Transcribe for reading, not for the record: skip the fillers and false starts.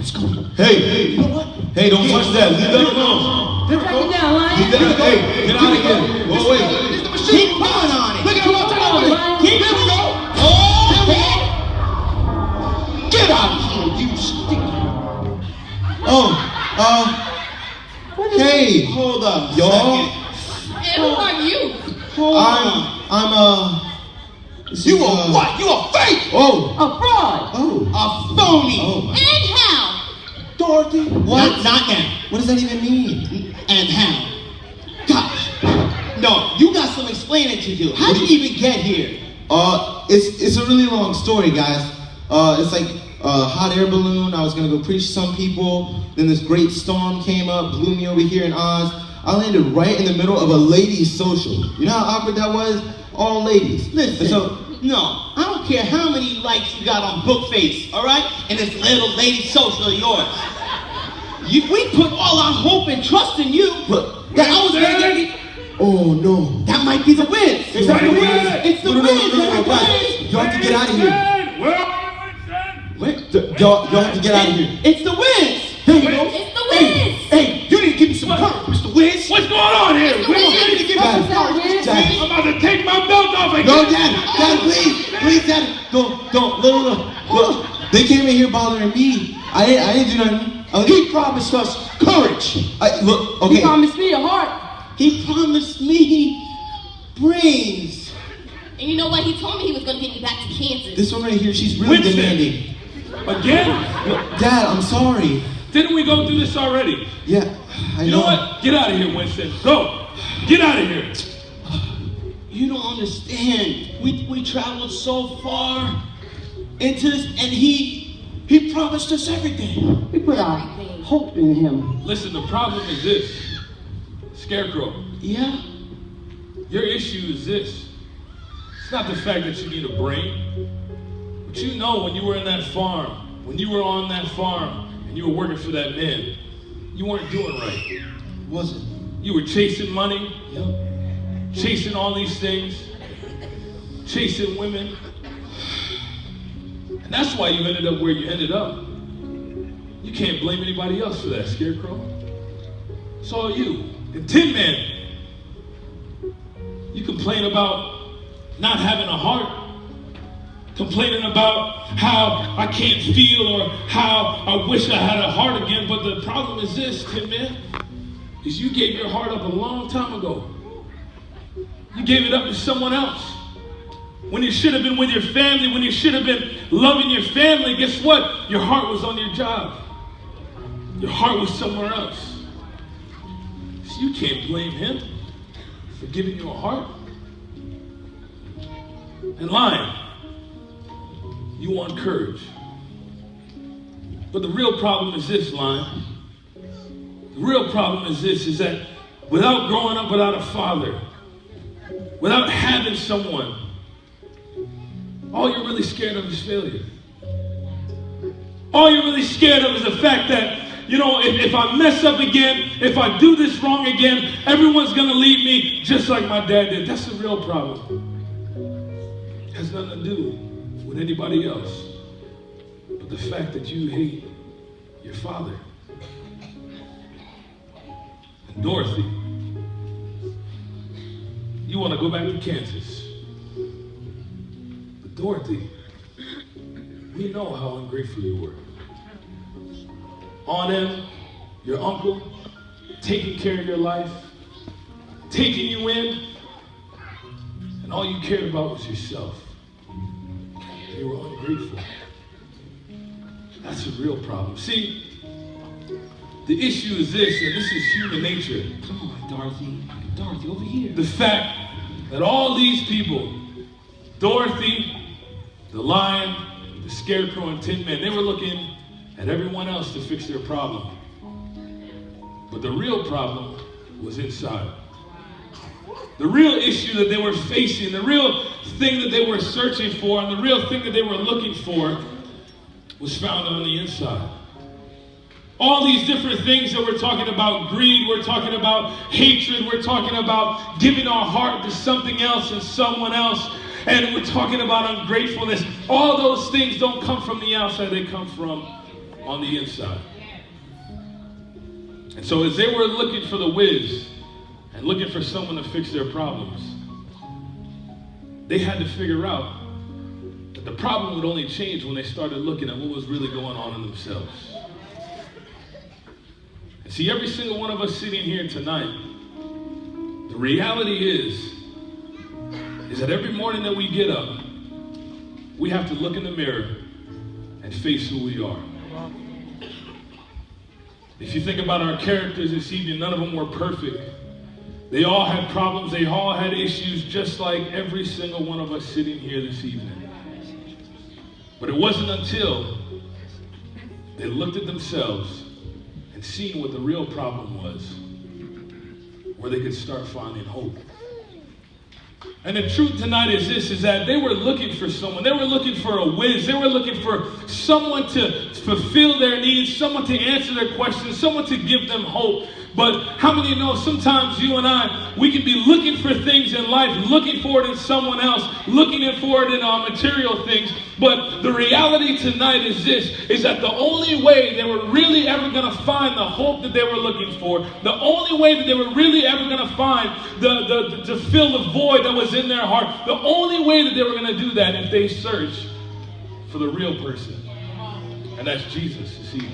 Hey, You know what? hey, don't touch that. Leave that alone. There we go. Leave that. Hey, get out of here. Go away. It's the machine. Keep pulling on it. Look at him all time. Keep it. Go. Oh, get out of here, you sticky. Hey, Hold up, y'all. And who are you? Hold on. You a what? You a fake. Oh, A fraud. oh, A phony. oh my. And how? Dorothy. What? Not now. What does that even mean? And how? Gosh. No, you got some explaining to do. How did you even get here? It's a really long story, guys. It's like a hot air balloon. I was gonna go preach to some people. Then this great storm came up, blew me over here in Oz. I landed right in the middle of a ladies' social. You know how awkward that was? All ladies. Listen, And so, no, I don't care how many likes you got on Bookface, all right? And this little lady social of yours. We put all our hope and trust in you. That I was gonna get you. oh no. That might be the Wiz. Is that the Wiz? It's the No, Wiz. guys. Y'all have to get out of here. Wait, Y'all have to get out of here. it's the Wiz. There you go. It's the Wiz. Hey, you need to give me some courage, Mr. Wiz. What's going on here? It's the Wiz. You need to give me some courage, Mr. Dad. Wiz. I'm about to take my belt off again. No, Dad, please, Dad, don't, look. They came in here bothering me. I didn't do nothing. He promised us courage. Look, You okay. promised me a heart. He promised me brains. And you know what? He told me he was going to get me back to Kansas. This one right here, she's really Winston. demanding. Again? Dad, I'm sorry. Didn't we go through this already? Yeah, I You know what? Get out of here, Winston. Go. Get out of here. You don't understand. We traveled so far into this, and he promised us everything. We put our hope in him. Listen, the problem is this. Scarecrow, Yeah? your issue is this. It's not the fact that you need a brain. But you know when you were in that farm, when you were on that farm, and you were working for that man, you weren't doing right. Was it? You were chasing money, Yep. chasing all these things, chasing women. And that's why you ended up where you ended up. You can't blame anybody else for that, Scarecrow. It's all you. And Tin Man, you complain about not having a heart, complaining about how I can't feel or how I wish I had a heart again. But the problem is this, Tin Man, is you gave your heart up a long time ago. You gave it up to someone else. When you should have been with your family, when you should have been loving your family, guess what? Your heart was on your job. Your heart was somewhere else. So you can't blame him for giving you a heart. And Lion, you want courage. But the real problem is this, Lion. The real problem is this, is that without growing up without a father, without having someone, all you're really scared of is failure. All you're really scared of is the fact that, you know, if I mess up again, if I do this wrong again, everyone's going to leave me just like my dad did. That's the real problem. It has nothing to do with anybody else but the fact that you hate your father. And Dorothy, you want to go back to Kansas. But Dorothy, we know how ungrateful you were. On him, your uncle, taking care of your life, taking you in, and all you cared about was yourself. You were ungrateful. That's a real problem. See, the issue is this, and this is human nature. Come on, Dorothy. Dorothy, over here. The fact that all these people, Dorothy, the Lion, the Scarecrow, and Tin Man, they were looking at everyone else to fix their problem. But the real problem was inside. The real issue that they were facing, the real thing that they were searching for, and the real thing that they were looking for was found on the inside. All these different things that we're talking about, greed, we're talking about hatred, we're talking about giving our heart to something else and someone else, and we're talking about ungratefulness. All those things don't come from the outside, they come from on the inside. And so as they were looking for the whiz and looking for someone to fix their problems, they had to figure out that the problem would only change when they started looking at what was really going on in themselves. And see, every single one of us sitting here tonight, the reality is that every morning that we get up, we have to look in the mirror and face who we are. If you think about our characters this evening, none of them were perfect. They all had problems, they all had issues, just like every single one of us sitting here this evening. But it wasn't until they looked at themselves and seen what the real problem was, where they could start finding hope. And the truth tonight is this, is that they were looking for someone. They were looking for a whiz. They were looking for someone to fulfill their needs, someone to answer their questions, someone to give them hope. But how many know sometimes you and I, we can be looking for things in life, looking for it in someone else, looking for it in our material things. But the reality tonight is this, is that the only way they were really ever going to find the hope that they were looking for, the only way that they were really ever going to find to fill the void that was in their heart, the only way that they were going to do that if they searched for the real person. And that's Jesus, you see.